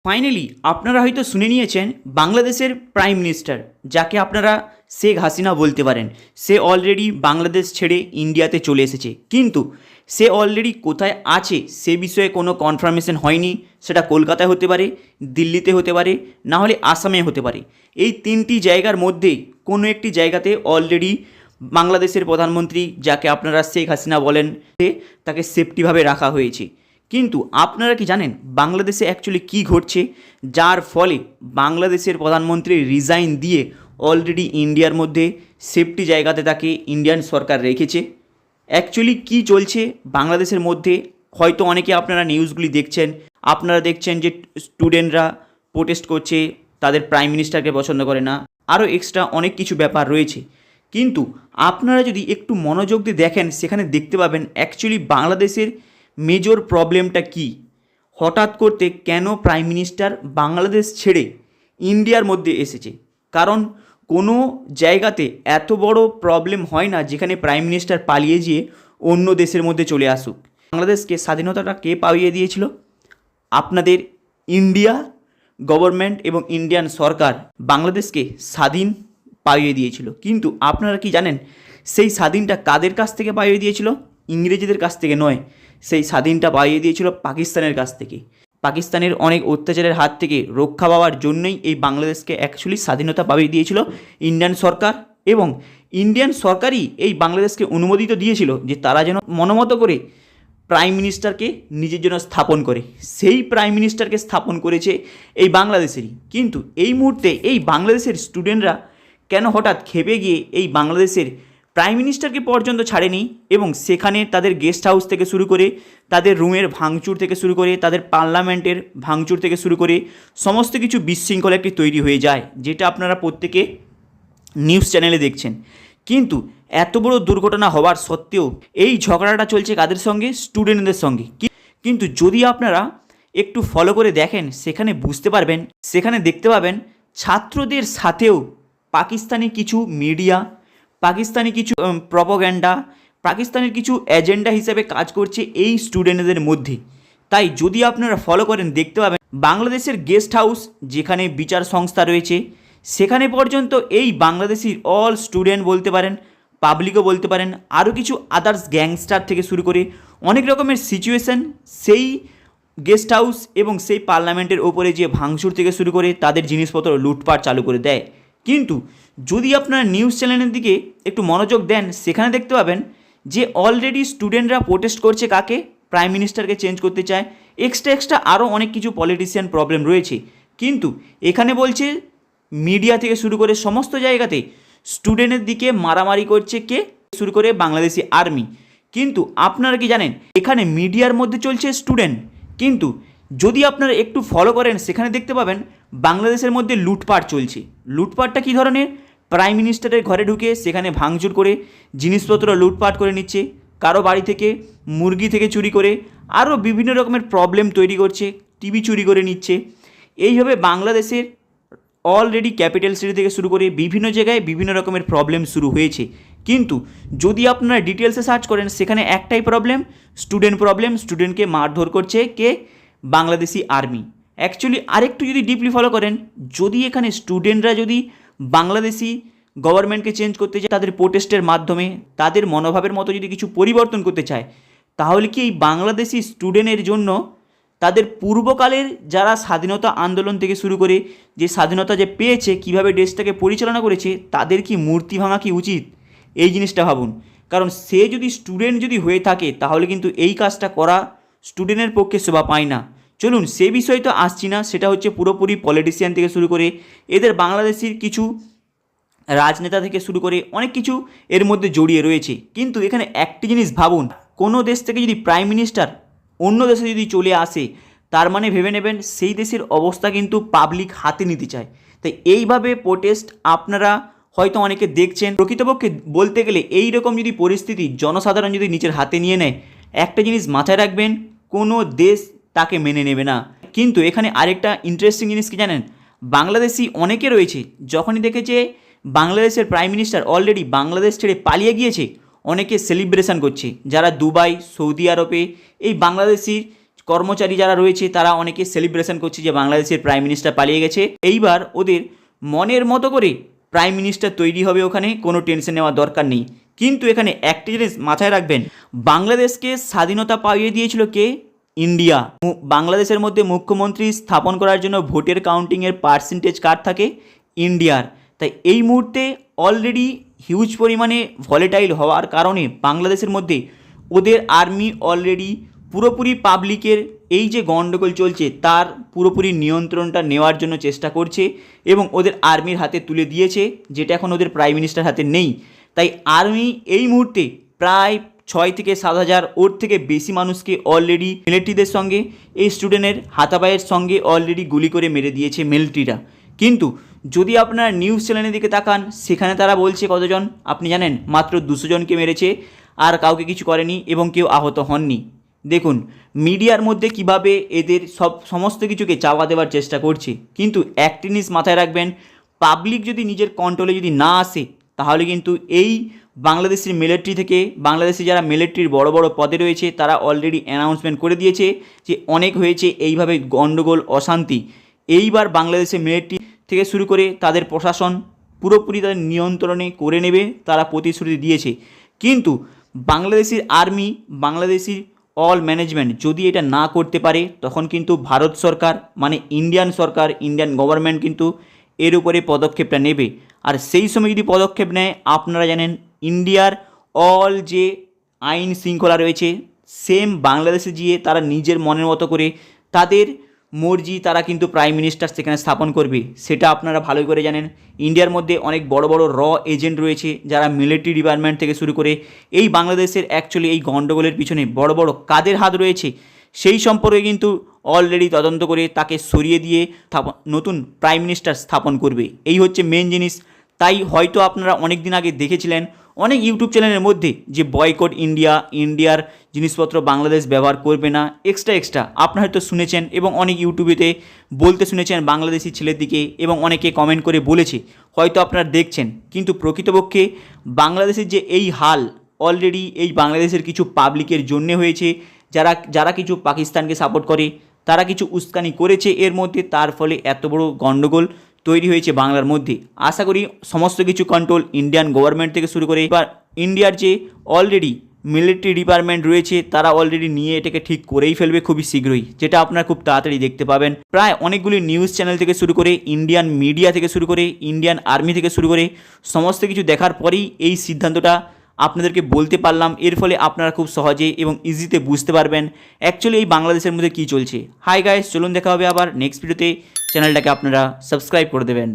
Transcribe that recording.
Finally আপনারা হয়তো শুনে নিয়েছেন বাংলাদেশের প্রাইম মিনিস্টার, যাকে আপনারা শেখ হাসিনা বলতে পারেন, সে অলরেডি বাংলাদেশ ছেড়ে ইন্ডিয়াতে চলে এসেছে। কিন্তু সে অলরেডি কোথায় আছে সে বিষয়ে কোনো কনফার্মেশন হয়নি। সেটা কলকাতায় হতে পারে, দিল্লিতে হতে পারে, না হলে আসামে হতে পারে। এই তিনটি জায়গার মধ্যে কোনো একটি জায়গাতে অলরেডি বাংলাদেশের প্রধানমন্ত্রী, যাকে আপনারা শেখ হাসিনা বলেন, তাকে সেফটিভাবে রাখা হয়েছে। কিন্তু আপনারা কি জানেন বাংলাদেশে অ্যাকচুয়ালি কী ঘটছে, যার ফলে বাংলাদেশের প্রধানমন্ত্রী রিজাইন দিয়ে অলরেডি ইন্ডিয়ার মধ্যে সেফটি জায়গাতে তাকে ইন্ডিয়ান সরকার রেখেছে? অ্যাকচুয়ালি কী চলছে বাংলাদেশের মধ্যে হয়তো অনেকে আপনারা নিউজগুলি দেখছেন। আপনারা দেখছেন যে স্টুডেন্টরা প্রোটেস্ট করছে, তাদের প্রাইম মিনিস্টারকে পছন্দ করে না, আরও এক্সট্রা অনেক কিছু ব্যাপার রয়েছে। কিন্তু আপনারা যদি একটু মনোযোগ দিয়ে দেখেন, সেখানে দেখতে পাবেন অ্যাকচুয়ালি বাংলাদেশের মেজর প্রবলেমটা কি। হঠাৎ করতে কেন প্রাইম মিনিস্টার বাংলাদেশ ছেড়ে ইন্ডিয়ার মধ্যে এসেছে? কারণ কোনো জায়গাতে এত বড় প্রবলেম হয় না যেখানে প্রাইম মিনিস্টার পালিয়ে গিয়ে অন্য দেশের মধ্যে চলে আসুক। বাংলাদেশকে স্বাধীনতাটা কে পাইয়ে দিয়েছিল? আপনাদের ইন্ডিয়া গভর্নমেন্ট এবং ইন্ডিয়ান সরকার বাংলাদেশকে স্বাধীন পাইয়ে দিয়েছিল। কিন্তু আপনারা কি জানেন সেই স্বাধীনটা কাদের কাছ থেকে পাইয়ে দিয়েছিল? ইংরেজদের কাছ থেকে নয়, সেই স্বাধীনটা পাইয়ে দিয়েছিল পাকিস্তানের কাছ থেকে। পাকিস্তানের অনেক অত্যাচারের হাত থেকে রক্ষা পাওয়ার জন্যই এই বাংলাদেশকে অ্যাকচুয়ালি স্বাধীনতা পাইয়ে দিয়েছিল ইন্ডিয়ান সরকার। এবং ইন্ডিয়ান সরকারই এই বাংলাদেশকে অনুমোদিত দিয়েছিল যে তারা যেন মনোমতো করে প্রাইম মিনিস্টারকে নিজের জন্য স্থাপন করে। সেই প্রাইম মিনিস্টারকে স্থাপন করেছে এই বাংলাদেশেরই। কিন্তু এই মুহূর্তে এই বাংলাদেশের স্টুডেন্টরা কেন হঠাৎ খেপে গিয়ে এই বাংলাদেশের প্রাইম মিনিস্টারকে পর্যন্ত ছাড়েনি, এবং সেখানে তাদের গেস্ট হাউস থেকে শুরু করে, তাদের রুমের ভাঙচুর থেকে শুরু করে, তাদের পার্লামেন্টের ভাঙচুর থেকে শুরু করে সমস্ত কিছু বিশৃঙ্খলা একটি তৈরি হয়ে যায়, যেটা আপনারা প্রত্যেকে নিউজ চ্যানেলে দেখছেন। কিন্তু এত বড় দুর্ঘটনা হওয়ার সত্ত্বেও এই ঝগড়াটা চলছে কাদের সঙ্গে? স্টুডেন্টদের সঙ্গে। কিন্তু যদি আপনারা একটু ফলো করে দেখেন, সেখানে বুঝতে পারবেন, সেখানে দেখতে পাবেন ছাত্রদের সাথেও পাকিস্তানি কিছু মিডিয়া, পাকিস্তানি কিছু প্রপাগান্ডা, পাকিস্তানের কিছু এজেন্ডা হিসেবে কাজ করছে এই স্টুডেন্টদের মধ্যে। তাই যদি আপনারা ফলো করেন দেখতে পাবেন বাংলাদেশের গেস্ট হাউস যেখানে বিচার সংস্থা রয়েছে, সেখানে পর্যন্ত এই বাংলাদেশির অল স্টুডেন্ট বলতে পারেন, পাবলিকও বলতে পারেন, আরও কিছু আদার্স গ্যাংস্টার থেকে শুরু করে অনেক রকমের সিচুয়েশন সেই গেস্ট হাউস এবং সেই পার্লামেন্টের ওপরে যে ভাঙচুর থেকে শুরু করে তাদের জিনিসপত্র লুটপাট চালু করে দেয়। কিন্তু যদি আপনারা নিউজ চ্যানেলের দিকে একটু মনোযোগ দেন, সেখানে দেখতে পাবেন যে অলরেডি স্টুডেন্টরা প্রোটেস্ট করছে কাকে? প্রাইম মিনিস্টারকে চেঞ্জ করতে চায়। এক্সট্রা আরও অনেক কিছু পলিটিশিয়ান প্রবলেম রয়েছে। কিন্তু এখানে বলছে মিডিয়া থেকে শুরু করে সমস্ত জায়গাতে স্টুডেন্টের দিকে মারামারি করছে কে? শুরু করে বাংলাদেশি আর্মি। কিন্তু আপনারা কি জানেন এখানে মিডিয়ার মধ্যে চলছে স্টুডেন্ট, কিন্তু যদি আপনারা একটু ফলো করেন সেখানে দেখতে পাবেন বাংলাদেশের মধ্যে লুটপাট চলছে। লুটপাটটা কী ধরনের? প্রাইম মিনিস্টারের ঘরে ঢুকে সেখানে ভাঙচুর করে জিনিসপত্র লুটপাট করে নিচ্ছে, কারো বাড়ি থেকে মুরগি থেকে চুরি করে আরও বিভিন্ন রকমের প্রবলেম তৈরি করছে, টিভি চুরি করে নিচ্ছে। এইভাবে বাংলাদেশের অলরেডি ক্যাপিটাল সিটি থেকে শুরু করে বিভিন্ন জায়গায় বিভিন্ন রকমের প্রবলেম শুরু হয়েছে। কিন্তু যদি আপনারা ডিটেলসে সার্চ করেন সেখানে একটাই প্রবলেম, স্টুডেন্ট প্রবলেম। স্টুডেন্টকে মারধর করছে কে? বাংলাদেশি আর্মি। অ্যাকচুয়ালি আরেকটু যদি ডিপলি ফলো করেন, যদি এখানে স্টুডেন্টরা যদি বাংলাদেশি গভর্নমেন্টকে চেঞ্জ করতে চায় তাদের প্রোটেস্টের মাধ্যমে, তাদের মনোভাবের মতো যদি কিছু পরিবর্তন করতে চায়, তাহলে কি এই বাংলাদেশি স্টুডেন্টের জন্য তাদের পূর্বকালের যারা স্বাধীনতা আন্দোলন থেকে শুরু করে যে স্বাধীনতা যে পেয়েছে, কীভাবে দেশটাকে পরিচালনা করেছে, তাদের কি মূর্তি ভাঙা কি উচিত? এই জিনিসটা ভাবুন। কারণ সে যদি স্টুডেন্ট যদি হয়ে থাকে তাহলে কিন্তু এই কাজটা করা স্টুডেন্টের পক্ষে শোভা পায় না। চলুন সে বিষয় তো আসছি না, সেটা হচ্ছে পুরোপুরি পলিটিশিয়ান থেকে শুরু করে এদের বাংলাদেশের কিছু রাজনেতা থেকে শুরু করে অনেক কিছু এর মধ্যে জড়িয়ে রয়েছে। কিন্তু এখানে একটি জিনিস ভাবুন, কোনো দেশ থেকে যদি প্রাইম মিনিস্টার অন্য দেশে যদি চলে আসে, তার মানে ভেবে নেবেন সেই দেশের অবস্থা কিন্তু পাবলিক হাতে নিতে চায়। তাই এইভাবে প্রোটেস্ট আপনারা হয়তো অনেকে দেখছেন। প্রকৃতপক্ষে বলতে গেলে এই রকম যদি পরিস্থিতি জনসাধারণ যদি নিজের হাতে নিয়ে নেয়, একটা জিনিস মাথায় রাখবেন, কোনো দেশ তাকে মেনে নেবে না। কিন্তু এখানে আরেকটা ইন্টারেস্টিং জিনিস কি জানেন? বাংলাদেশি অনেকে রয়েছে, যখনই দেখেছে বাংলাদেশের প্রাইম মিনিস্টার অলরেডি বাংলাদেশ ছেড়ে পালিয়ে গিয়েছে, অনেকে সেলিব্রেশন করছে। যারা দুবাই, সৌদি আরবে এই বাংলাদেশির কর্মচারী যারা রয়েছে তারা অনেকে সেলিব্রেশন করছে যে বাংলাদেশের প্রাইম মিনিস্টার পালিয়ে গেছে। এইবার ওদের মনের মতো করে প্রাইম মিনিস্টার তৈরি হবে, ওখানে কোনো টেনশন নেওয়ার দরকার নেই। কিন্তু এখানে একটা জিনিস মাথায় রাখবেন, বাংলাদেশকে স্বাধীনতা পাইয়ে দিয়েছিল কে? ইন্ডিয়া। বাংলাদেশের মধ্যে মুখ্যমন্ত্রী স্থাপন করার জন্য ভোটের কাউন্টিংয়ের পার্সেন্টেজ কার থাকে? ইন্ডিয়ার। তাই এই মুহূর্তে অলরেডি হিউজ পরিমাণে ভলেটাইল হওয়ার কারণে বাংলাদেশের মধ্যে ওদের আর্মি অলরেডি পুরোপুরি পাবলিকের এই যে গণ্ডগোল চলছে তার পুরোপুরি নিয়ন্ত্রণটা নেওয়ার জন্য চেষ্টা করছে এবং ওদের আর্মির হাতে তুলে দিয়েছে, যেটা এখন ওদের প্রাইম মিনিস্টার হাতে নেই। তাই আর্মি এই মুহূর্তে প্রায় 6 থেকে 7 হাজার ওর থেকে বেশি মানুষকে অলরেডি মিলিটারিদের সঙ্গে এই স্টুডেন্টের হাতাপায়ের সঙ্গে অলরেডি গুলি করে মেরে দিয়েছে মিলিটারিরা। কিন্তু যদি আপনারা নিউজ চ্যানেলের দিকে তাকান, সেখানে তারা বলছে কতজন আপনি জানেন? মাত্র 200 জনকে মেরেছে, আর কাউকে কিছু করেনি এবং কেউ আহত হননি। দেখুন মিডিয়ার মধ্যে কিভাবে এদের সমস্ত কিছুকে চাপা দেওয়ার চেষ্টা করছে। কিন্তু একটা জিনিস মাথায় রাখবেন, পাবলিক যদি নিজের কন্ট্রোলে যদি না আসে তাহলে কিন্তু এই বাংলাদেশের মিলিটারি থেকে, বাংলাদেশে যারা মিলিটারির বড় বড় পদে রয়েছে তারা অলরেডি অ্যানাউন্সমেন্ট করে দিয়েছে যে অনেক হয়েছে এইভাবে গণ্ডগোল অশান্তি। এইবার বাংলাদেশের মিলিটারি থেকে শুরু করে তাদের প্রশাসন পুরোপুরি তাদের নিয়ন্ত্রণে করে নেবে, তারা প্রতিশ্রুতি দিয়েছে। কিন্তু বাংলাদেশের আর্মি, বাংলাদেশি অল ম্যানেজমেন্ট যদি এটা না করতে পারে তখন কিন্তু ভারত সরকার মানে ইন্ডিয়ান সরকার, ইন্ডিয়ান গভর্নমেন্ট কিন্তু এর উপরে পদক্ষেপটা নেবে। আর সেই সময় যদি পদক্ষেপ নেয়, আপনারা জানেন ইন্ডিয়ার অল যে আইন শৃঙ্খলা রয়েছে সেম বাংলাদেশে গিয়ে তারা নিজের মনের মতো করে তাদের মর্জি তারা কিন্তু প্রাইম মিনিস্টার সেখানে স্থাপন করবে, সেটা আপনারা ভালো করে জানেন। ইন্ডিয়ার মধ্যে অনেক বড় বড় এজেন্ট রয়েছে যারা মিলিটারি ডিপার্টমেন্ট থেকে শুরু করে এই বাংলাদেশের অ্যাকচুয়ালি এই গণ্ডগোলের পিছনে বড় বড় কাদের হাত রয়েছে সেই সম্পর্কে কিন্তু অলরেডি তদন্ত করে তাকে সরিয়ে দিয়ে নতুন প্রাইম মিনিস্টার স্থাপন করবে। এই হচ্ছে মেন জিনিস। তাই হয়তো আপনারা অনেক দিন আগে দেখেছিলেন অনেক ইউটিউব চ্যানেলের মধ্যে যে বয়কট ইন্ডিয়া, ইন্ডিয়ার জিনিসপত্র বাংলাদেশ ব্যবহার করবে না, এক্সট্রা আপনারা হয়তো শুনেছেন এবং অনেক ইউটিউবেতে বলতে শুনেছেন বাংলাদেশি ছেলের দিকে এবং অনেকে কমেন্ট করে বলেছে, হয়তো আপনারা দেখছেন। কিন্তু প্রকৃতপক্ষে বাংলাদেশের যে এই হাল অলরেডি এই বাংলাদেশের কিছু পাবলিকের জন্যে হয়েছে, যারা কিছু পাকিস্তানকে সাপোর্ট করে, তারা কিছু উস্কানি করেছে এর মধ্যে, তার ফলে এত বড় গণ্ডগোল তৈরি হয়েছে বাংলার মধ্যে। আশা করি সমস্ত কিছু কন্ট্রোল ইন্ডিয়ান গভর্নমেন্ট থেকে শুরু করে এবার ইন্ডিয়ার যে অলরেডি মিলিটারি ডিপার্টমেন্ট রয়েছে তারা অলরেডি নিয়ে এটাকে ঠিক করেই ফেলবে খুবই শীঘ্রই, যেটা আপনারা খুব তাড়াতাড়ি দেখতে পাবেন। প্রায় অনেকগুলি নিউজ চ্যানেল থেকে শুরু করে, ইন্ডিয়ান মিডিয়া থেকে শুরু করে, ইন্ডিয়ান আর্মি থেকে শুরু করে সমস্ত কিছু দেখার পরেই এই সিদ্ধান্তটা আপনাদেরকে বলতে পারলাম। এর ফলে আপনারা খুব সহজে এবং ইজিতে বুঝতে পারবেন অ্যাকচুয়ালি এই বাংলাদেশের মধ্যে কী চলছে। হাই গাইস, চলুন দেখা হবে আবার নেক্সট ভিডিওতে। চ্যানেলটাকে আপনারা সাবস্ক্রাইব করে দেবেন।